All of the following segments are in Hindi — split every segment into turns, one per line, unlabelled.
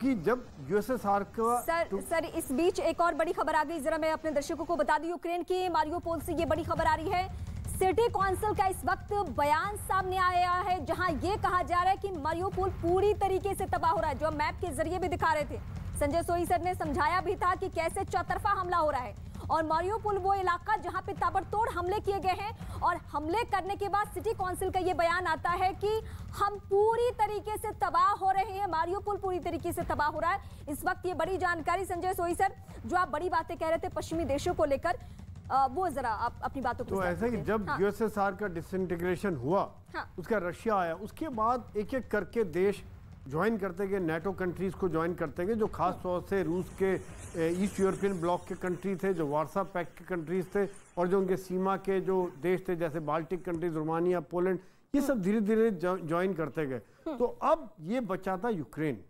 क्योंकि जब यूएसएसआर का
सर इस बीच एक और बड़ी खबर आ गई, जरा मैं अपने दर्शकों को बता दूं, यूक्रेन के मारियोपोल से ये बड़ी खबर आ रही है। सिटी काउंसिल का इस वक्त बयान सामने आया है जहां ये कहा जा रहा है कि मारियोपोल पूरी तरीके से तबाह हो रहा है, जो मैप के जरिए भी दिखा रहे थे। संजय सोई सर ने समझाया भी था कि कैसे चौतरफा हमला हो रहा है और मारियोपोल वो इलाका जहां पे ताबड़तोड़ हमले किए गए हैं और हमले करने के बाद सिटी काउंसिल का ये बयान आता है कि हम पूरी तरीके से तबाह हो रहे हैं, मारियोपोल पूरी तरीके से तबाह हो रहा है। इस वक्त ये बड़ी जानकारी संजय सोई सर, जो आप बड़ी बातें कह रहे थे पश्चिमी देशों को लेकर, वो जरा आप अपनी बातों को।
तो ऐसा कि जब यूएसएसआर का डिसइंटीग्रेशन हुआ, उसका रशिया आया, उसके बाद एक एक करके देश ज्वाइन करते गए, नेटो कंट्रीज को ज्वाइन करते गए, जो खास तौर से रूस के ईस्ट यूरोपियन ब्लॉक के कंट्री थे, जो वार्सा पैक्ट के कंट्रीज थे, और जो उनके सीमा के जो देश थे जैसे बाल्टिक कंट्रीज, रोमानिया, पोलैंड, ये सब धीरे धीरे ज्वाइन करते गए। तो अब ये बचा था यूक्रेन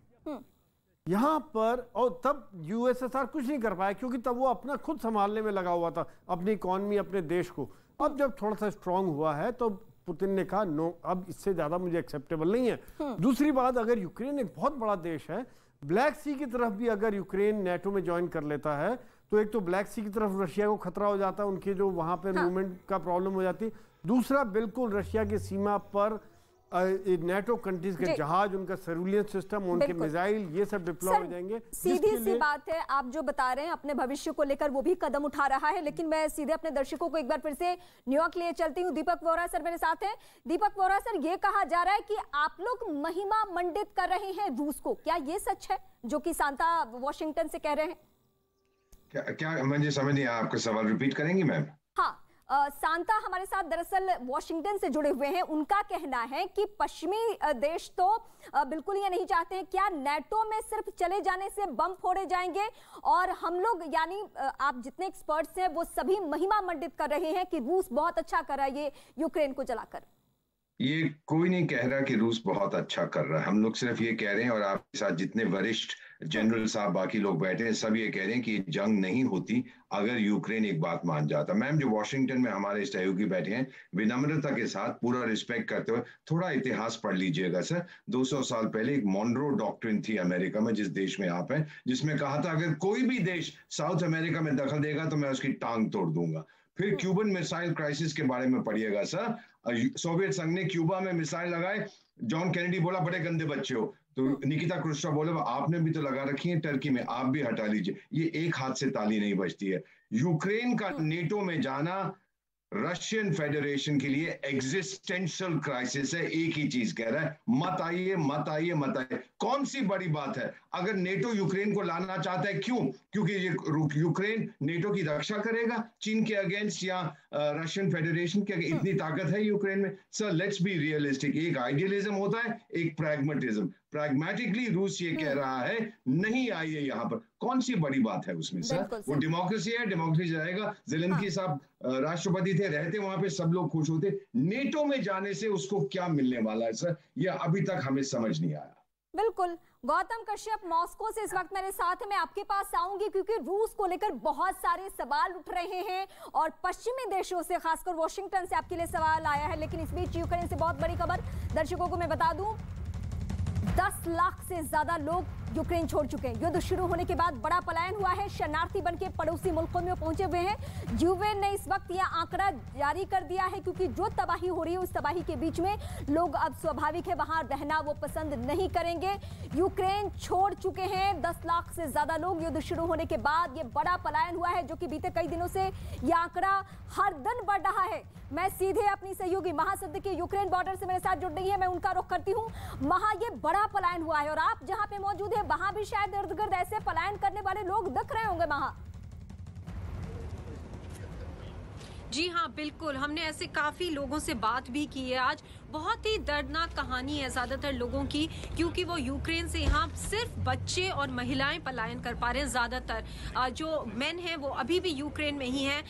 यहाँ पर, और तब यूएसएसआर कुछ नहीं कर पाया क्योंकि तब वो अपना खुद संभालने में लगा हुआ था, अपनी इकॉनमी, अपने देश को। अब जब थोड़ा सा स्ट्रांग हुआ है तो पुतिन ने कहा नो, अब इससे ज्यादा मुझे एक्सेप्टेबल नहीं है। दूसरी बात, अगर यूक्रेन एक बहुत बड़ा देश है, ब्लैक सी की तरफ भी अगर यूक्रेन नेटो में ज्वाइन कर लेता है तो एक तो ब्लैक सी की तरफ रशिया को खतरा हो जाता है, उनके जो वहां पर मूवमेंट का प्रॉब्लम हो जाती। दूसरा, बिल्कुल रशिया की सीमा पर नेटो कंट्रीज के जहाज, उनका सर्विलेंस सिस्टम, उनके मिसाइल, ये सब डिप्लॉय हो जाएंगे।
सीधी सी बात है, आप जो बता रहे हैं अपने भविष्य को लेकर वो भी कदम उठा रहा है, लेकिन मैं सीधे अपने दर्शकों को एक बार फिर से न्यूयॉर्क लिए चलती हूँ। दीपक वोरा सर मेरे साथ हैं। दीपक वोरा सर, ये कहा जा रहा है कि आप लोग महिमा मंडित कर रहे हैं रूस को, क्या ये सच है जो कि सांता वॉशिंगटन से कह रहे हैं?
क्या मुझे समझ नहीं आया, आपका सवाल रिपीट करेंगी मैम?
हाँ, सांता हमारे साथ दरअसल वॉशिंगटन से जुड़े हुए हैं। उनका कहना है कि पश्चिमी देश तो बिल्कुल ये नहीं चाहते हैं, क्या नेटो में सिर्फ चले जाने से बम फोड़े जाएंगे, और हम लोग यानी आप जितने एक्सपर्ट्स हैं वो सभी महिमा मंडित कर रहे हैं कि रूस बहुत अच्छा कर रहा है ये यूक्रेन को जलाकर।
ये कोई नहीं कह रहा कि रूस बहुत अच्छा कर रहा है, हम लोग सिर्फ ये कह रहे हैं, और आपके साथ जितने वरिष्ठ जनरल साहब बाकी लोग बैठे हैं सब ये कह रहे हैं कि जंग नहीं होती अगर यूक्रेन एक बात मान जाता। मैम, जो वॉशिंगटन में हमारे सहयोगी बैठे हैं, विनम्रता के साथ पूरा रिस्पेक्ट करते हुए थोड़ा इतिहास पढ़ लीजिएगा सर। 200 साल पहले एक मॉनरो डॉक्ट्रिन थी अमेरिका में, जिस देश में आप हैं, जिसमें कहा था अगर कोई भी देश साउथ अमेरिका में दखल देगा तो मैं उसकी टांग तोड़ दूंगा। फिर क्यूबन मिसाइल क्राइसिस के बारे में पढ़िएगा सर, सोवियत संघ ने क्यूबा में मिसाइल लगाए, जॉन कैनेडी बोला बड़े गंदे बच्चे हो, तो निकिता क्रुश्चेव बोले आपने भी तो लगा रखी है टर्की में, आप भी हटा लीजिए। ये एक हाथ से ताली नहीं बजती है। यूक्रेन का नेटो में जाना रशियन फेडरेशन के लिए एग्जिस्टेंशियल क्राइसिस है। एक ही चीज कह रहा है, मत आइए मत आइए मत आइए। कौन सी बड़ी बात है? अगर नेटो यूक्रेन को लाना चाहता है, क्यों? क्योंकि ये यूक्रेन नेटो की रक्षा करेगा चीन के अगेंस्ट या रशियन फेडरेशन के? इतनी ताकत है यूक्रेन में? Sir let's be realistic. एक आइडियलिज्म होता है, एक प्रैग्मेटिज्म। प्रैग्मेटिकली रूस ये कह रहा है नहीं आइए यहाँ पर, कौन सी बड़ी बात है उसमें सर? वो डेमोक्रेसी है, डेमोक्रेसी जाएगा। ज़ेलेंस्की साहब राष्ट्रपति थे, रहते वहां पे सब लोग खुश होते। नेटो में जाने से उसको क्या मिलने वाला है सर, ये अभी तक हमें समझ नहीं आया।
बिल्कुल। गौतम कश्यप मॉस्को से इस वक्त मेरे साथ है, मैं आपके पास आऊंगी क्योंकि रूस को लेकर बहुत सारे सवाल उठ रहे हैं और पश्चिमी देशों से, खासकर वॉशिंगटन से आपके लिए सवाल आया है। लेकिन इस बीच यूक्रेन से बहुत बड़ी खबर दर्शकों को मैं बता दूं, 10 लाख से ज्यादा लोग यूक्रेन छोड़ चुके हैं। युद्ध शुरू होने के बाद बड़ा पलायन हुआ है, शरणार्थी बनके पड़ोसी मुल्कों में पहुंचे हुए हैं। यूएन ने इस वक्त यह आंकड़ा जारी कर दिया है क्योंकि जो तबाही हो रही है उस तबाही के बीच में लोग अब स्वाभाविक है वहां रहना वो पसंद नहीं करेंगे। यूक्रेन छोड़ चुके हैं 10 लाख से ज्यादा लोग युद्ध शुरू होने के बाद। ये बड़ा पलायन हुआ है जो कि बीते कई दिनों से यह आंकड़ा हर दिन बढ़ रहा है। मैं सीधे अपनी सहयोगी महा सिद्दीकी यूक्रेन बॉर्डर से मेरे साथ जुड़ रही है, मैं उनका रुख करती हूँ। महा, ये बड़ा पलायन हुआ है और आप जहां पे मौजूद है वहां भी शायद इर्द गिर्द ऐसे पलायन करने वाले लोग दिख रहे होंगे। महा
जी हाँ, बिल्कुल, हमने ऐसे काफी लोगों से बात भी की है। आज बहुत ही दर्दनाक कहानी है ज्यादातर लोगों की, क्योंकि वो यूक्रेन से यहाँ सिर्फ बच्चे और महिलाएं पलायन कर पा रहे हैं। ज्यादातर जो मेन हैं वो अभी भी यूक्रेन में ही हैं।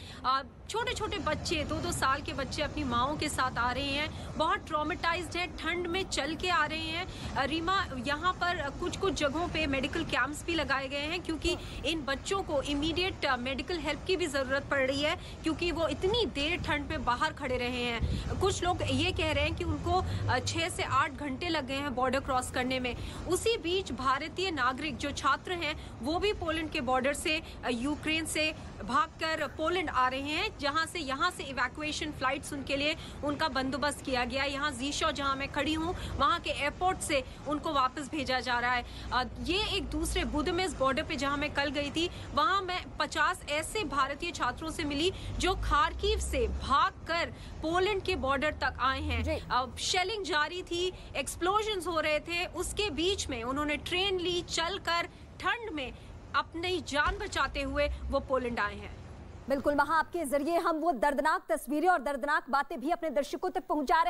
छोटे छोटे बच्चे, 2-2 साल के बच्चे अपनी माओं के साथ आ रहे हैं, बहुत ट्रॉमेटाइज्ड है, ठंड में चल के आ रहे हैं। रीमा, यहाँ पर कुछ कुछ जगहों पे मेडिकल कैंप्स भी लगाए गए हैं क्योंकि इन बच्चों को इमीडिएट मेडिकल हेल्प की भी जरूरत पड़ रही है क्योंकि वो इतनी देर ठंड में बाहर खड़े रहे हैं। कुछ लोग ये कह रहे हैं कि उनको 6 से 8 घंटे लग गए हैं बॉर्डर क्रॉस करने में। उसी बीच भारतीय नागरिक जो छात्र हैं वो भी पोलैंड के बॉर्डर से यूक्रेन से भागकर पोलैंड आ रहे हैं, जहां से यहाँ से इवैक्यूएशन फ्लाइट्स उनके लिए उनका बंदोबस्त किया गया। यहाँ ज़ीशौ जहां मैं खड़ी हूँ वहां के एयरपोर्ट से उनको वापस भेजा जा रहा है। ये एक दूसरे बुदापेस्ट बॉर्डर पे जहां मैं कल गई थी वहां मैं 50 ऐसे भारतीय छात्रों से मिली जो खार्किव से भागकर पोलैंड के बॉर्डर तक आए हैं। शेलिंग जारी थी, एक्सप्लोजन्स हो रहे थे, उसके बीच में उन्होंने ट्रेन ली, चलकर ठंड में अपनी जान बचाते हुए वो पोलैंड आए हैं।
बिल्कुल, वहां आपके जरिए हम वो दर्दनाक तस्वीरें और दर्दनाक बातें भी अपने दर्शकों तक पहुंचा रहे हैं।